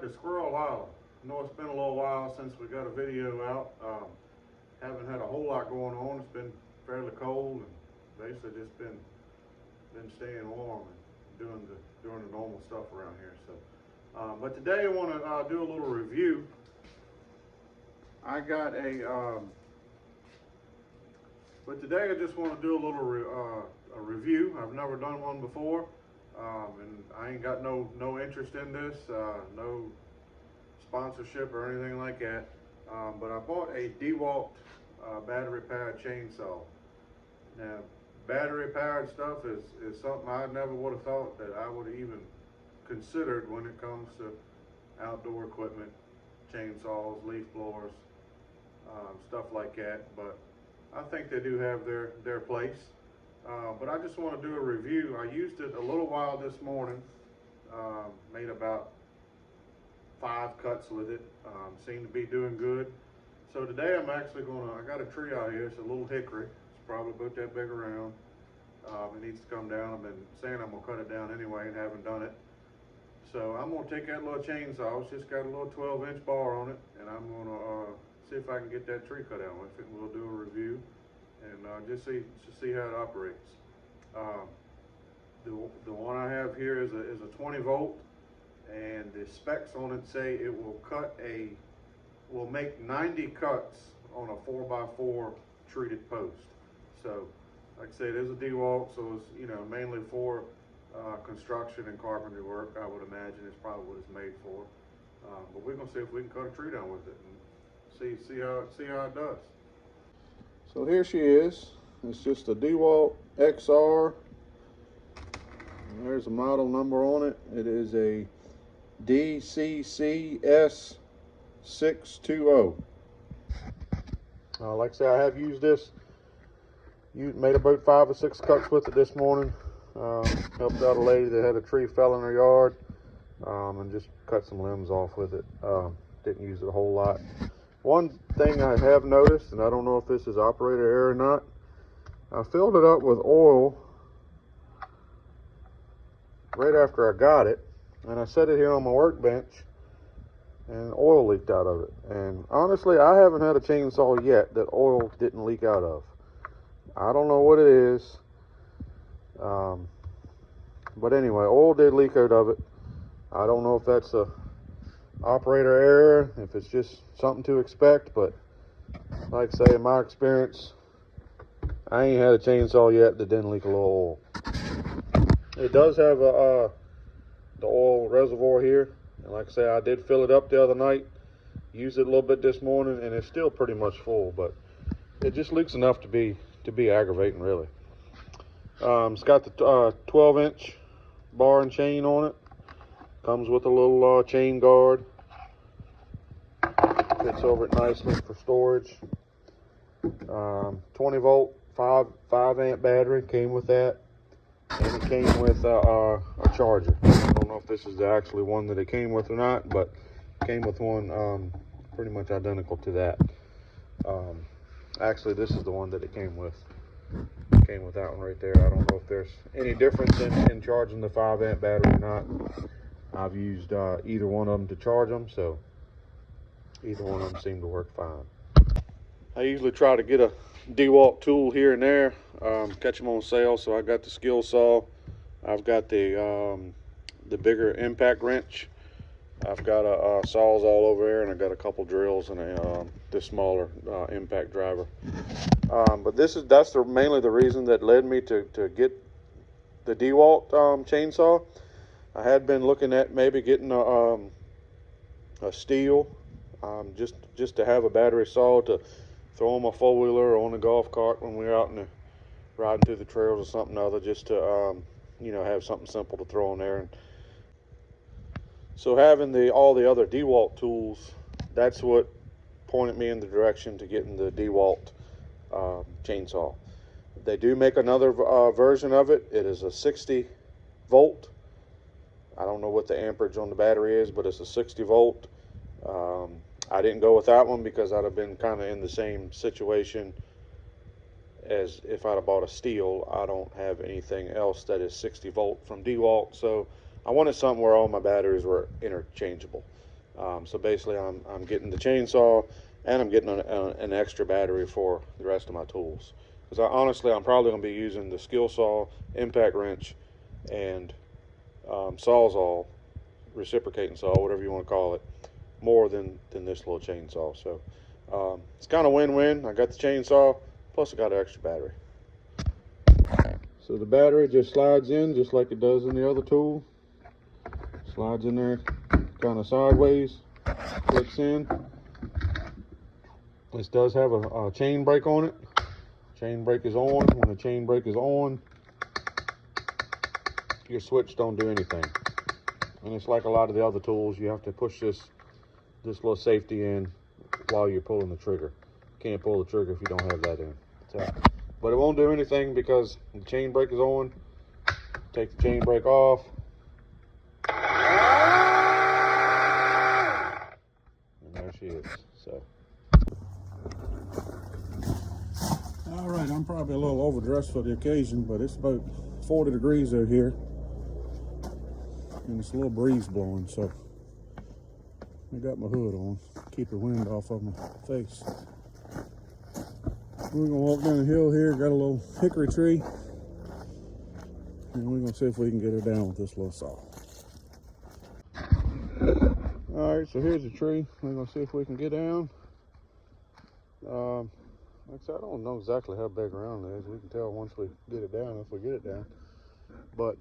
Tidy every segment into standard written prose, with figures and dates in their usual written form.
a squirrel out. I know it's been a little while since we got a video out. Haven't had a whole lot going on. It's been fairly cold and basically just been staying warm and doing the normal stuff around here. So, but today I want to do a little review. I got but today I just want to do a little a review. I've never done one before, and I ain't got no interest in this, no sponsorship or anything like that. But I bought a DeWalt battery powered chainsaw. Now, battery powered stuff is something I never would have thought that I would have even considered when it comes to outdoor equipment, chainsaws, leaf blowers, stuff like that. But I think they do have their place. But I just want to do a review. I used it a little while this morning, made about 5 cuts with it, seemed to be doing good. So today I'm actually I got a tree out here, it's a little hickory, it's probably about that big around. It needs to come down. I've been saying I'm gonna cut it down anyway and haven't done it. So I'm gonna take that little chainsaw, it's just got a little 12-inch bar on it, and I'm gonna see if I can get that tree cut out with it. We'll do a review and just see how it operates. The one I have here is a 20 volt, and the specs on it say it will make 90 cuts on a 4x4 treated post. So, like I said, it is a DeWalt, so it's mainly for construction and carpentry work. I would imagine it's probably what it's made for. But we're gonna see if we can cut a tree down with it and see how it does. So here she is. It's just a DeWalt XR. And there's a model number on it. It is a DCCS 620. Like I say, I have used this. Made about 5 or 6 cuts with it this morning. Helped out a lady that had a tree fell in her yard, and just cut some limbs off with it. Didn't use it a whole lot. One thing I have noticed, and I don't know if this is operator error or not, I filled it up with oil right after I got it, and I set it here on my workbench, and oil leaked out of it. And honestly, I haven't had a chainsaw yet that oil didn't leak out of. I don't know what it is, but anyway, oil did leak out of it. I don't know if that's a operator error, if it's just something to expect, but like I say, in my experience, I ain't had a chainsaw yet that didn't leak a little oil. It does have the oil reservoir here, and like I say, I did fill it up the other night, used it a little bit this morning, and it's still pretty much full, but it just leaks enough to be aggravating, really. It's got the 12-inch bar and chain on it. Comes with a little chain guard. Fits over it nicely for storage. 20 volt, 5 amp battery came with that, and it came with a charger. I don't know if this is the actually one that it came with or not, but it came with one pretty much identical to that. Actually, this is the one that it came with. It came with that one right there. I don't know if there's any difference in charging the 5 amp battery or not. I've used either one of them to charge them, so either one of them seemed to work fine. I usually try to get a DeWalt tool here and there, catch them on sale. So I got the skill saw, I've got the bigger impact wrench, I've got a saws all over there, and I got a couple drills and this smaller impact driver. But that's mainly the reason that led me to get the DeWalt chainsaw. I had been looking at maybe getting a steel, just to have a battery saw to throw on my 4-wheeler or on the golf cart when we're out riding through the trails or something other, just to have something simple to throw on there. And so having all the other DeWalt tools, that's what pointed me in the direction to getting the DeWalt chainsaw. They do make another version of it. It is a 60 volt. I don't know what the amperage on the battery is, but it's a 60 volt. I didn't go with that one because I'd have been kind of in the same situation as if I'd have bought a steel. I don't have anything else that is 60 volt from DeWalt, so I wanted something where all my batteries were interchangeable. So basically I'm getting the chainsaw and I'm getting an extra battery for the rest of my tools. Because honestly, I'm probably going to be using the skill saw, impact wrench, and Sawzall, reciprocating saw, whatever you want to call it, more than this little chainsaw. So it's kind of win-win. I got the chainsaw, plus I got an extra battery. So the battery just slides in just like it does in the other tool. Slides in there kind of sideways, clicks in. This does have a chain brake on it. Chain brake is on. When the chain brake is on, your switch don't do anything. And it's like a lot of the other tools, you have to push this little safety in while you're pulling the trigger. You can't pull the trigger if you don't have that in. But it won't do anything because the chain brake is on. Take the chain brake off. And there she is. So. All right, I'm probably a little overdressed for the occasion, but it's about 40 degrees out here. And it's a little breeze blowing, so I got my hood on, keep the wind off of my face. We're gonna walk down the hill here, got a little hickory tree, and we're gonna see if we can get her down with this little saw. All right, so here's the tree. We're gonna see if we can get down. Like I said, I don't know exactly how big around it is. We can tell once we get it down, if we get it down. But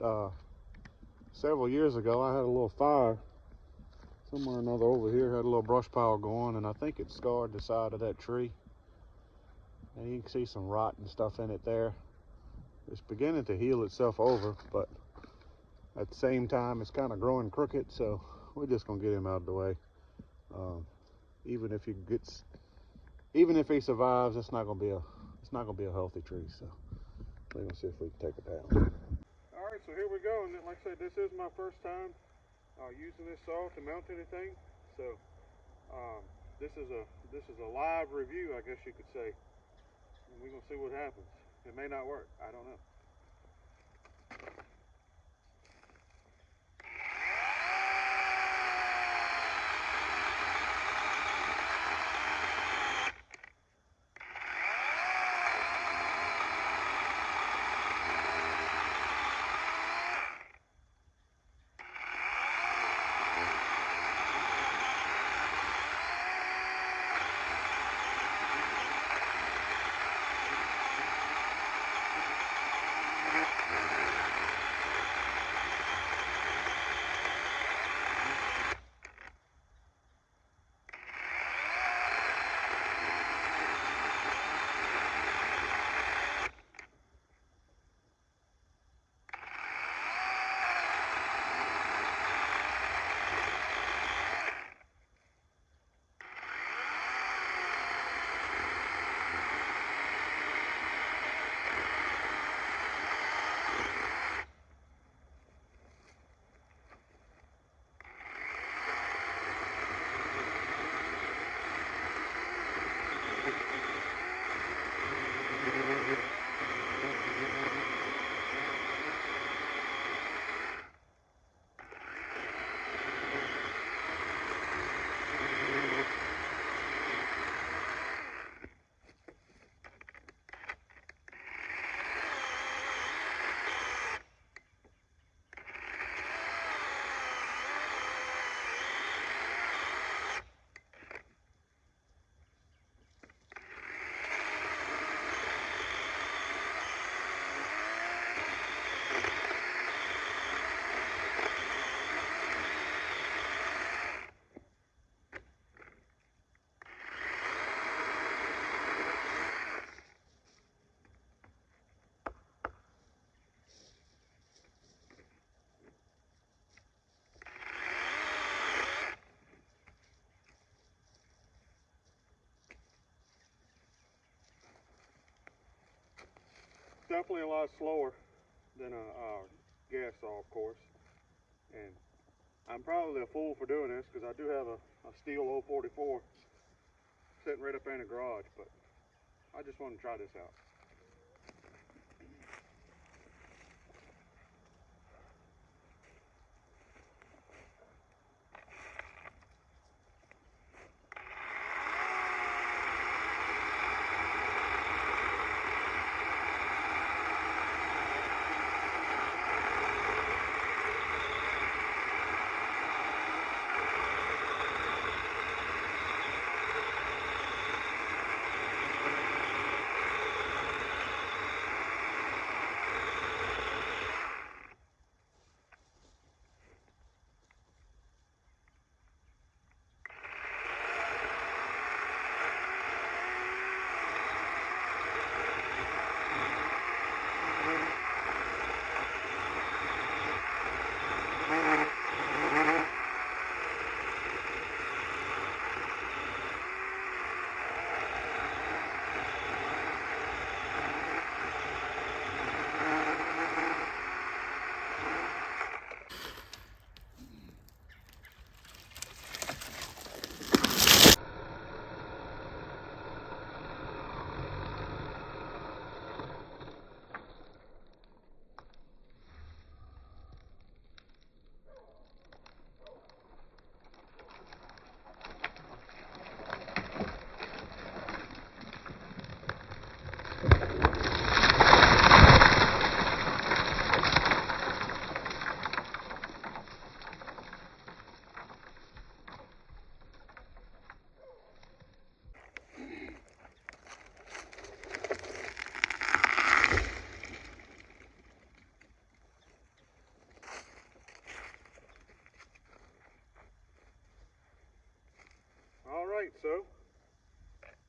several years ago, I had a little fire somewhere or another over here, had a little brush pile going, and I think it scarred the side of that tree. And you can see some rot and stuff in it there. It's beginning to heal itself over, but at the same time, it's kind of growing crooked, so we're just gonna get him out of the way. Even if he survives, it's not gonna be a healthy tree. So we're gonna see if we can take it down. All right, so here we go. And like I said, this is my first time using this saw to mount anything. So this is a live review, I guess you could say. And we're gonna see what happens. It may not work. I don't know. Definitely a lot slower than a gas saw, of course. And I'm probably a fool for doing this because I do have a steel 044 sitting right up there in the garage, but I just want to try this out.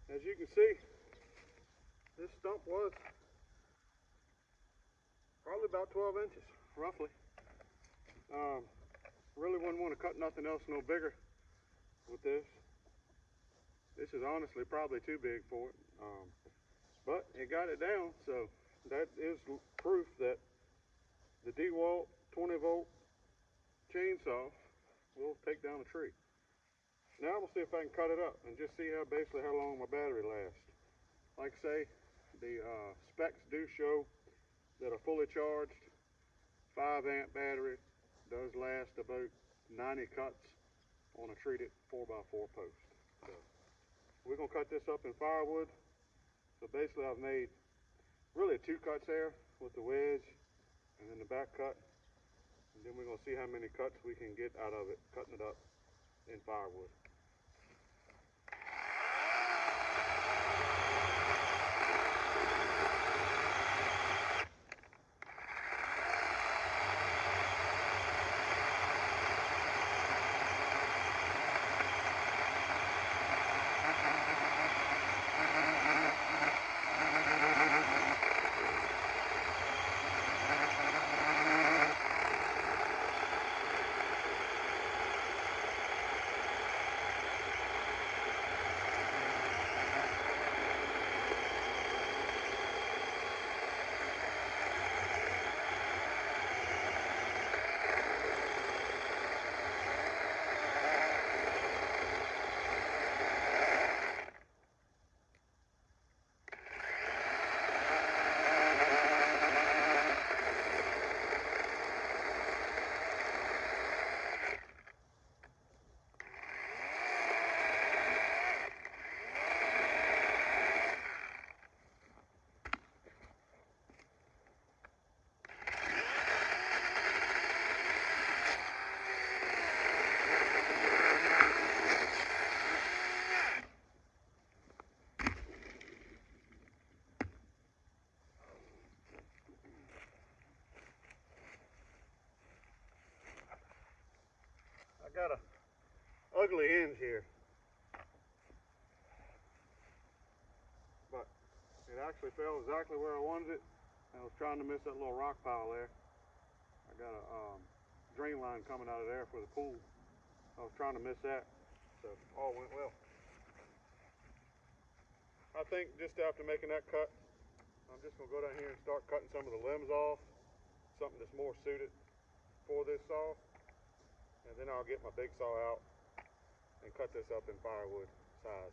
As you can see, this stump was probably about 12 inches, roughly. Really wouldn't want to cut nothing else no bigger with this. This is honestly probably too big for it. But it got it down, so that is proof that the DeWalt 20-volt chainsaw will take down a tree. Now I'm gonna see if I can cut it up and just see basically how long my battery lasts. Like I say, the specs do show that a fully charged 5-amp battery does last about 90 cuts on a treated 4x4 post. So we're gonna cut this up in firewood. So basically I've made really 2 cuts there with the wedge and then the back cut. And then we're gonna see how many cuts we can get out of it, cutting it up in firewood. I got a ugly end here, but it actually fell exactly where I wanted it. I was trying to miss that little rock pile there. I got a drain line coming out of there for the pool. I was trying to miss that, so all went well. I think just after making that cut, I'm just gonna go down here and start cutting some of the limbs off, something that's more suited for this saw. And then I'll get my big saw out and cut this up in firewood size.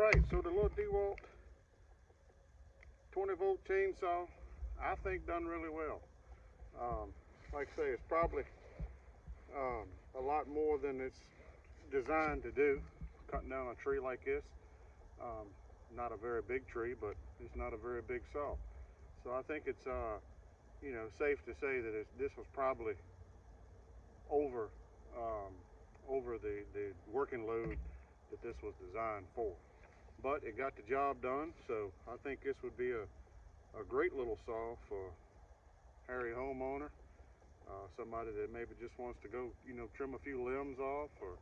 Alright, so the little DeWalt 20-volt chainsaw, I think done really well. Like I say, it's probably a lot more than it's designed to do, cutting down a tree like this. Not a very big tree, but it's not a very big saw. So I think it's you know, safe to say that this was probably over the working load that this was designed for. But it got the job done, so I think this would be a great little saw for hairy homeowner, somebody that maybe just wants to go, you know, trim a few limbs off, or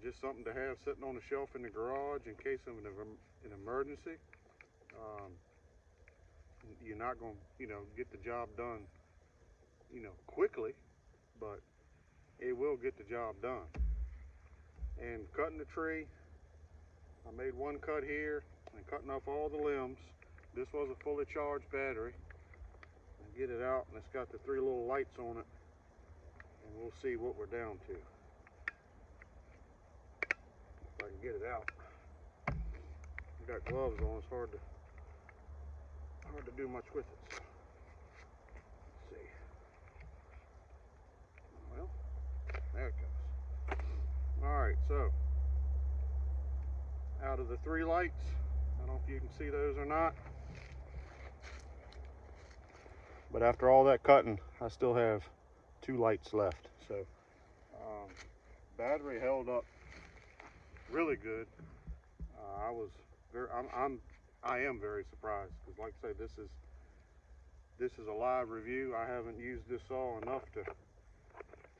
just something to have sitting on the shelf in the garage in case of an emergency. You're not going to, you know, get the job done, you know, quickly, but it will get the job done. And cutting the tree, I made one cut here and cutting off all the limbs. This was a fully charged battery. And get it out, and it's got the 3 little lights on it, and we'll see what we're down to. If I can get it out. I've got gloves on, it's hard to do much with it. So. Let's see. Well, there it goes. Alright, so out of the 3 lights, I don't know if you can see those or not, but after all that cutting, I still have 2 lights left. So battery held up really good. I am very surprised, because like I say, this is a live review. I haven't used this saw enough to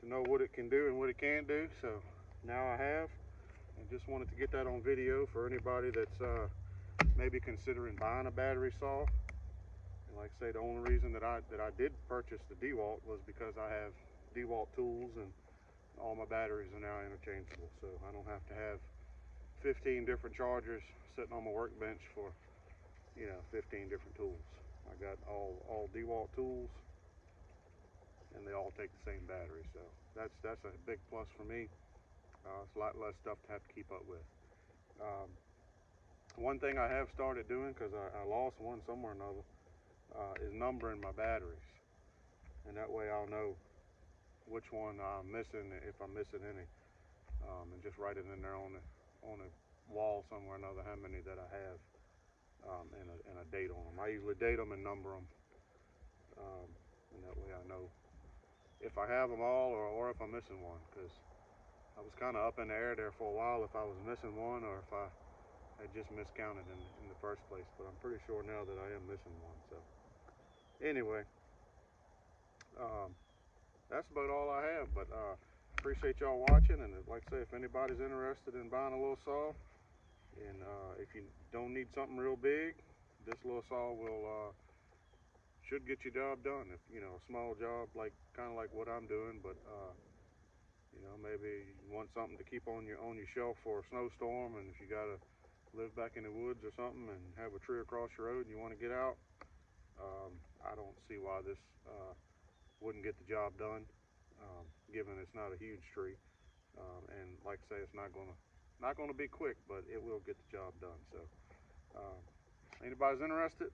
know what it can do and what it can't do, so now I have, and just wanted to get that on video for anybody that's maybe considering buying a battery saw. And like I say, the only reason that I did purchase the DeWalt was because I have DeWalt tools, and all my batteries are now interchangeable, so I don't have to have 15 different chargers sitting on my workbench for, you know, 15 different tools. I got all DeWalt tools, and they all take the same battery, so that's a big plus for me. It's a lot less stuff to have to keep up with. One thing I have started doing, because I lost one somewhere or another, is numbering my batteries, and that way I'll know which one I'm missing, if I'm missing any, and just write it in there on a wall somewhere or another how many that I have, and a date on them. I usually date them and number them, and that way I know if I have them all, or if I'm missing one, because I was kind of up in the air there for a while if I was missing one or if I had just miscounted in the first place, but I'm pretty sure now that I am missing one. So anyway, that's about all I have, but appreciate y'all watching, and like I say, if anybody's interested in buying a little saw, and if you don't need something real big, this little saw will should get your job done. If you know, a small job, like kind of like what I'm doing, but you know, maybe you want something to keep on your shelf for a snowstorm, and if you gotta live back in the woods or something and have a tree across your road and you want to get out, I don't see why this wouldn't get the job done, given it's not a huge tree, and like I say, it's not gonna be quick, but it will get the job done. So anybody's interested,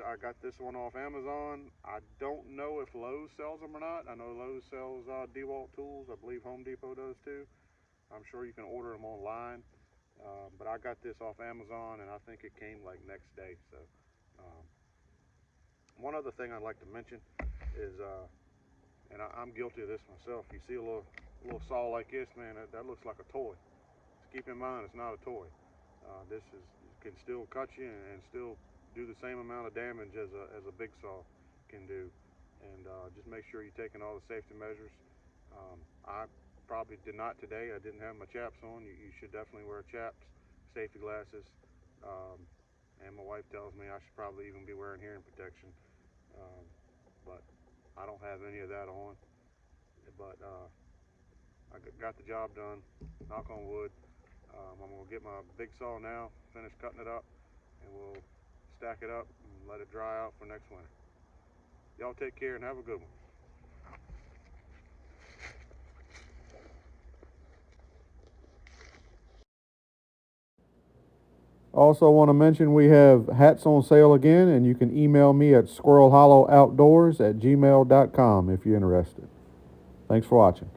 I got this one off Amazon. I don't know if Lowe's sells them or not. I know Lowe's sells DeWalt tools. I believe Home Depot does too. I'm sure you can order them online, but I got this off Amazon, and I think it came like next day. So one other thing I'd like to mention is, and I'm guilty of this myself, you see a little saw like this, man, that looks like a toy. Just keep in mind, it's not a toy. This can still cut you and still do the same amount of damage as a big saw can do. And just make sure you're taking all the safety measures. I probably did not today. I didn't have my chaps on. You should definitely wear chaps, safety glasses, and my wife tells me I should probably even be wearing hearing protection, but I don't have any of that on. But I got the job done, knock on wood. I'm going to get my big saw now, finish cutting it up, and we'll stack it up and let it dry out for next winter. Y'all take care and have a good one. Also want to mention we have hats on sale again, and you can email me at squirrelhollowoutdoors@gmail.com if you're interested. Thanks for watching.